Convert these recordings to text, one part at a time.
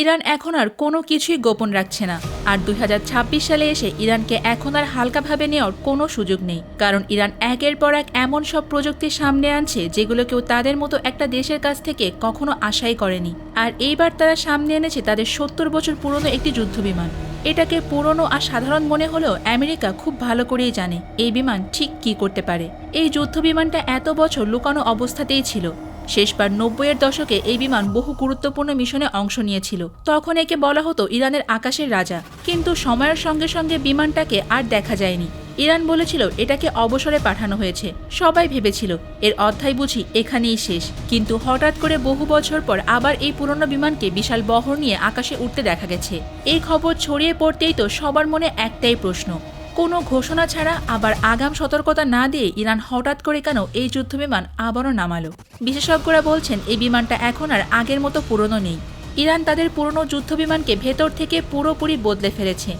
Iran এখন আর কোনো কিছুই গোপন রাখছে না। আর 2026 সালে এসে ইরানকে এখন আর হালকাভাবে নেওয়ার কোনো সুযোগ নেই, কারণ ইরান একের পর এক এমন সব প্রযুক্তি সামনে আনছে যেগুলো কেউ তাদের মতো একটা দেশের কাছ থেকে কখনো আশাই করেনি। আর এইবার তারা সামনে এনেছে তাদের 70 বছর পুরনো একটি যুদ্ধবিমান। এটাকে পুরনো আর সাধারণ মনে হলেও আমেরিকা খুব ভালো করেই জানে এই বিমান ঠিক কী করতে পারে। এই যুদ্ধবিমানটা এত বছর লুকানো অবস্থাতেই ছিল। শেষবার 90-এর দশকে এই বিমান বহু গুরুত্বপূর্ণ মিশনে অংশ নিয়েছিল। তখন একে বলা হতো ইরানের আকাশের রাজা। কিন্তু সময়ের সঙ্গে সঙ্গে বিমানটাকে আর দেখা যায়নি। ইরান বলেছিল এটাকে অবসরে পাঠানো হয়েছে। সবাই ভেবেছিল এর অধ্যায় বুঝি এখানেই শেষ। কিন্তু হঠাৎ করে বহু বছর পর আবার এই পুরনো বিমানকে বিশাল বহর নিয়ে আকাশে উঠতে দেখা গেছে। এই খবর ছড়িয়ে পড়তেই তো সবার মনে একটাই প্রশ্ন, কোনো ঘোষণা ছাড়া আবার আগাম সতর্কতা না দিয়ে ইরান হঠাৎ করে কেন এই যুদ্ধবিমান আবারও নামালো? বিশেষজ্ঞরা বলছেন এই বিমানটা এখন আর আগের মতো পুরনো নেই। ইরান তাদের পুরনো যুদ্ধবিমানকে ভেতর থেকে পুরোপুরি বদলে ফেলেছে।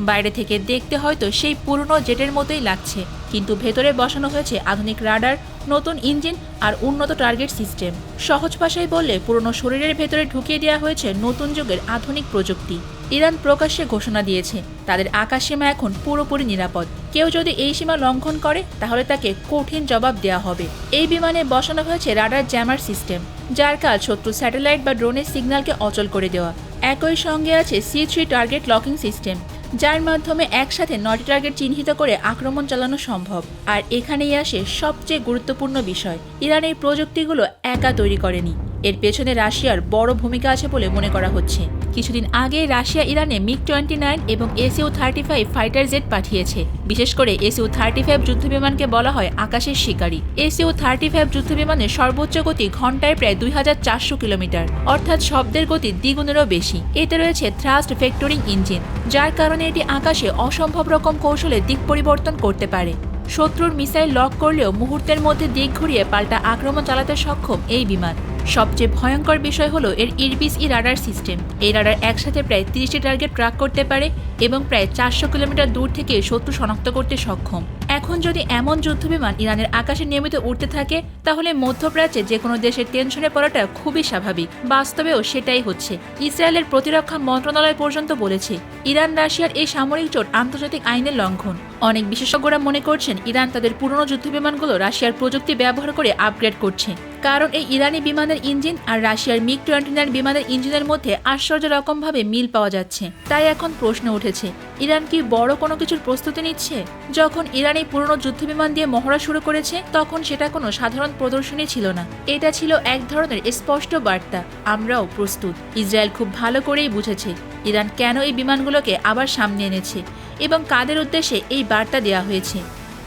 বাইরে থেকে দেখতে হয়তো সেই পুরনো জেটের মতোই লাগছে, কিন্তু ভেতরে বসানো হয়েছে আধুনিক রাডার, নতুন ইঞ্জিন আর উন্নত টার্গেট সিস্টেম। সহজ ভাষায় বললে পুরনো শরীরের ভেতরে ঢুকিয়ে দেওয়া হয়েছে নতুন যুগের আধুনিক প্রযুক্তি। ইরান প্রকাশ্যে ঘোষণা দিয়েছে তাদের আকাশসীমা এখন পুরোপুরি নিরাপদ। কেউ যদি এই সীমা লঙ্ঘন করে তাহলে তাকে কঠিন জবাব দেওয়া হবে। এই বিমানে বসানো হয়েছে রাডার জ্যামার সিস্টেম, যার কাজ শত্রু স্যাটেলাইট বা ড্রোনের সিগন্যালকে অচল করে দেওয়া। একই সঙ্গে আছে C3 টার্গেট লকিং সিস্টেম, যার মাধ্যমে একসাথে 9টি টার্গেট চিহ্নিত করে আক্রমণ চালানো সম্ভব। আর এখানেই আসে সবচেয়ে গুরুত্বপূর্ণ বিষয়, ইরান এই প্রযুক্তিগুলো একা তৈরি করেনি। এর পেছনে রাশিয়ার বড় ভূমিকা আছে বলে মনে করা হচ্ছে। কিছুদিন আগে রাশিয়া ইরানে MiG-29 এবং Su-35 ফাইটার জেট পাঠিয়েছে। বিশেষ করে Su-35 যুদ্ধবিমানকে বলা হয় আকাশের শিকারী। Su-35 যুদ্ধবিমানের সর্বোচ্চ গতি ঘন্টায় প্রায় 2400 কিলোমিটার, অর্থাৎ শব্দের গতি দ্বিগুণেরও বেশি। এতে রয়েছে থ্রাস্ট ভেক্টরিং ইঞ্জিন, যার কারণে এটি আকাশে অসম্ভব রকম কৌশলে দিক পরিবর্তন করতে পারে। শত্রুর মিসাইল লক করলেও মুহূর্তের মধ্যে দিক ঘুরিয়ে পাল্টা আক্রমণ চালাতে সক্ষম এই বিমান। সবচেয়ে ভয়ঙ্কর বিষয় হলো এর ইরবিস-ই রাডার সিস্টেম। এই রাডার একসাথে প্রায় 30টি টার্গেট ট্র্যাক করতে পারে এবং প্রায় 400 কিলোমিটার দূর থেকে শত্রু শনাক্ত করতে সক্ষম। এখন যদি এমন যুদ্ধবিমান ইরানের আকাশে নিয়মিত উঠতে থাকে তাহলে মধ্যপ্রাচ্যে যে কোনো দেশের টেনশনে পড়াটা খুবই স্বাভাবিক। বাস্তবেও সেটাই হচ্ছে। ইসরায়েলের প্রতিরক্ষা মন্ত্রণালয় পর্যন্ত বলেছে ইরান রাশিয়ার এই সামরিক জোট আন্তর্জাতিক আইনের লঙ্ঘন। অনেক বিশেষজ্ঞরা মনে করছেন ইরান তাদের পুরনো যুদ্ধবিমানগুলো রাশিয়ার প্রযুক্তি ব্যবহার করে আপগ্রেড করছে, কারণ এই ইরানি বিমানের ইঞ্জিন আর রাশিয়ার MiG-29 বিমানের ইঞ্জিনের মধ্যে আশ্চর্য রকমভাবে মিল পাওয়া যাচ্ছে। তাই এখন প্রশ্ন উঠেছে, ইরান কি বড় কোনো কিছুর প্রস্তুতি নিচ্ছে? যখন ইরান এই পুরনো যুদ্ধবিমান দিয়ে মহড়া শুরু করেছে তখন সেটা কোনো সাধারণ প্রদর্শনী ছিল না। এটা ছিল এক ধরনের স্পষ্ট বার্তা, আমরাও প্রস্তুত। ইসরায়েল খুব ভালো করেই বুঝেছে ইরান কেন এই বিমানগুলোকে আবার সামনে এনেছে এবং কাদের উদ্দেশ্যে এই বার্তা দেওয়া হয়েছে।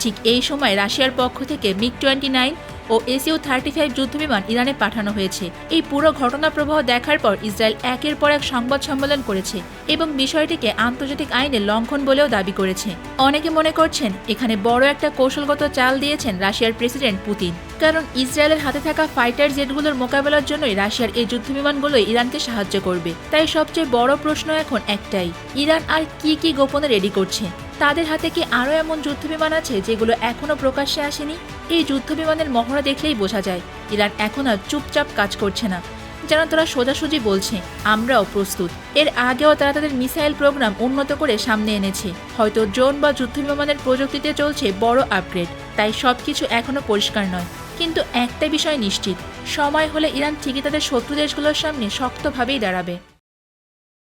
ঠিক এই সময় রাশিয়ার পক্ষ থেকে MiG-29 ও Su-35 যুদ্ধবিমান ইরানে পাঠানো হয়েছে। এই পুরো ঘটনা প্রবাহ দেখার পর ইসরায়েল একের পর এক সংবাদ সম্মেলন করেছে এবং বিষয়টিকে আন্তর্জাতিক আইনের লঙ্ঘন বলেও দাবি করেছে। অনেকে মনে করছেন এখানে বড় একটা কৌশলগত চাল দিয়েছেন রাশিয়ার প্রেসিডেন্ট পুতিন, কারণ ইসরায়েলের হাতে থাকা ফাইটার জেটগুলোর মোকাবেলার জন্যই রাশিয়ার এই যুদ্ধবিমানগুলোই ইরানকে সাহায্য করবে। তাই সবচেয়ে বড় প্রশ্ন এখন একটাই, ইরান আর কি গোপনে রেডি করছে? তাদের হাতে কি আরও এমন যুদ্ধবিমান আছে যেগুলো এখনও প্রকাশ্যে আসেনি? এই যুদ্ধবিমানের মহড়া দেখলেই বোঝা যায় ইরান এখন আর চুপচাপ কাজ করছে না, যেন তারা সোজাসুজি বলছে আমরাও প্রস্তুত। এর আগেও তারা তাদের মিসাইল প্রোগ্রাম উন্নত করে সামনে এনেছে। হয়তো ড্রোন বা যুদ্ধবিমানের প্রযুক্তিতে চলছে বড় আপগ্রেড, তাই সবকিছু এখনও পরিষ্কার নয়। কিন্তু একটা বিষয় নিশ্চিত, সময় হলে ইরান ঠিকই তাদের শত্রু দেশগুলোর সামনে শক্তভাবেই দাঁড়াবে।